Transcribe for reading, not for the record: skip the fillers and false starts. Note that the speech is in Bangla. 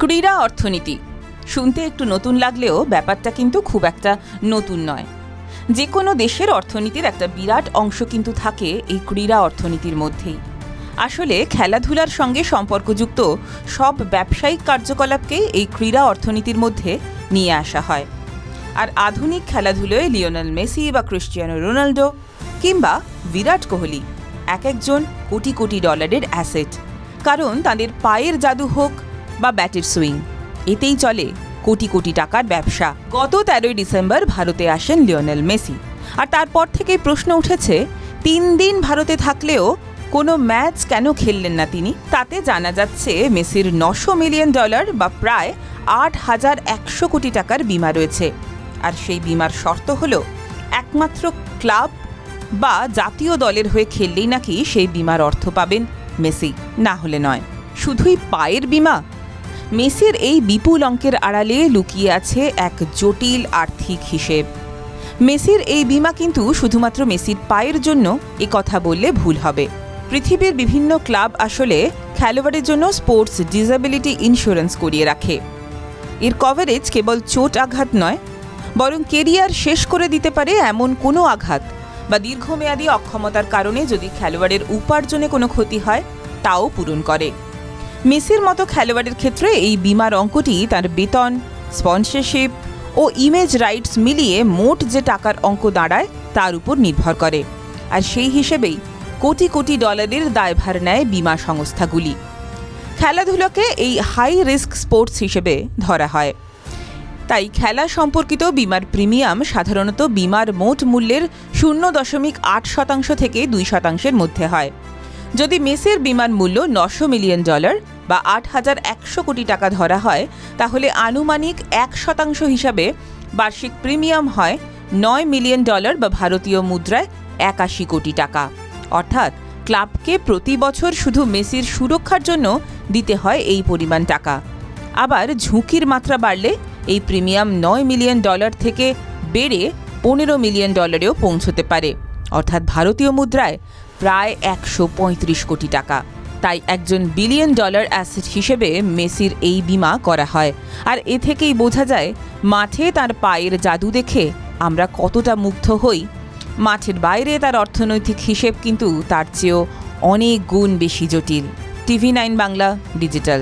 ক্রীড়া অর্থনীতি শুনতে একটু নতুন লাগলেও ব্যাপারটা কিন্তু খুব একটা নতুন নয়। যে কোনো দেশের অর্থনীতির একটা বিরাট অংশ কিন্তু থাকে এই ক্রীড়া অর্থনীতির মধ্যেই। আসলে খেলাধুলার সঙ্গে সম্পর্কযুক্ত সব ব্যবসায়িক কার্যকলাপকেই এই ক্রীড়া অর্থনীতির মধ্যে নিয়ে আসা হয়। আর আধুনিক খেলাধুলোয় লিওনেল মেসি বা ক্রিস্টিয়ানো রোনাল্ডো কিংবা বিরাট কোহলি এক একজন কোটি কোটি ডলারের অ্যাসেট, কারণ তাদের পায়ের জাদু হোক বা ব্যাটের সুইং, এতেই চলে কোটি কোটি টাকার ব্যবসা। গত 13ই ডিসেম্বর ভারতে আসেন লিওনেল মেসি, আর তারপর থেকেই প্রশ্ন উঠেছে 3 দিন ভারতে থাকলেও কোনো ম্যাচ কেন খেললেন না তিনি। তাতে জানা যাচ্ছে মেসির $900 মিলিয়ন বা প্রায় 8,100 কোটি টাকার বিমা রয়েছে। আর সেই বিমার শর্ত হলো একমাত্র ক্লাব বা জাতীয় দলের হয়ে খেললেই নাকি সেই বিমার অর্থ পাবেন মেসি, না হলে নয়। শুধুই পায়ের বিমা? মেসির এই বিপুল অঙ্কের আড়ালে লুকিয়ে আছে এক জটিল আর্থিক হিসেব। মেসির এই বিমা কিন্তু শুধুমাত্র মেসির পায়ের জন্য, এ কথা বললে ভুল হবে। পৃথিবীর বিভিন্ন ক্লাব আসলে খেলোয়াড়ের জন্য স্পোর্টস ডিসেবিলিটি ইন্স্যুরেন্স করিয়ে রাখে। এর কভারেজ কেবল চোট আঘাত নয়, বরং কেরিয়ার শেষ করে দিতে পারে এমন কোনো আঘাত বা দীর্ঘমেয়াদী অক্ষমতার কারণে যদি খেলোয়াড়ের উপার্জনে কোনো ক্ষতি হয় তাও পূরণ করে। মেসির মতো খেলোয়াড়ের ক্ষেত্রে এই বিমার অঙ্কটি তার বেতন, স্পন্সরশিপ ও ইমেজ রাইটস মিলিয়ে মোট যে টাকার অঙ্ক দাঁড়ায় তার উপর নির্ভর করে। আর সেই হিসেবেই কোটি কোটি ডলারের দায়ভার নেয় বিমা সংস্থাগুলি। খেলাধুলাকে এই হাই রিস্ক স্পোর্টস হিসেবে ধরা হয়, তাই খেলা সম্পর্কিত বিমার প্রিমিয়াম সাধারণত বিমার মোট মূল্যের 0.8% থেকে 2% মধ্যে হয়। যদি মেসির বিমার মূল্য $900 মিলিয়ন বা 8,100 কোটি টাকা ধরা হয়, তাহলে আনুমানিক 1% হিসাবে বার্ষিক প্রিমিয়াম হয় $9 মিলিয়ন বা ভারতীয় মুদ্রায় 81 কোটি টাকা। অর্থাৎ ক্লাবকে প্রতি বছর শুধু মেসির সুরক্ষার জন্য দিতে হয় এই পরিমাণ টাকা। আবার ঝুঁকির মাত্রা বাড়লে এই প্রিমিয়াম $9 মিলিয়ন থেকে বেড়ে $15 মিলিয়ন পৌঁছতে পারে, অর্থাৎ ভারতীয় মুদ্রায় প্রায় 135 কোটি টাকা। তাই একজন বিলিয়ন ডলার অ্যাসেট হিসেবে মেসির এই বিমা করা হয়। আর এ থেকেই বোঝা যায় মাঠে তার পায়ের জাদু দেখে আমরা কতটা মুগ্ধ হই। মাঠের বাইরে তার অর্থনৈতিক হিসেব কিন্তু তার চেয়েও অনেক গুণ বেশি জটিল। TV9 Bangla digital.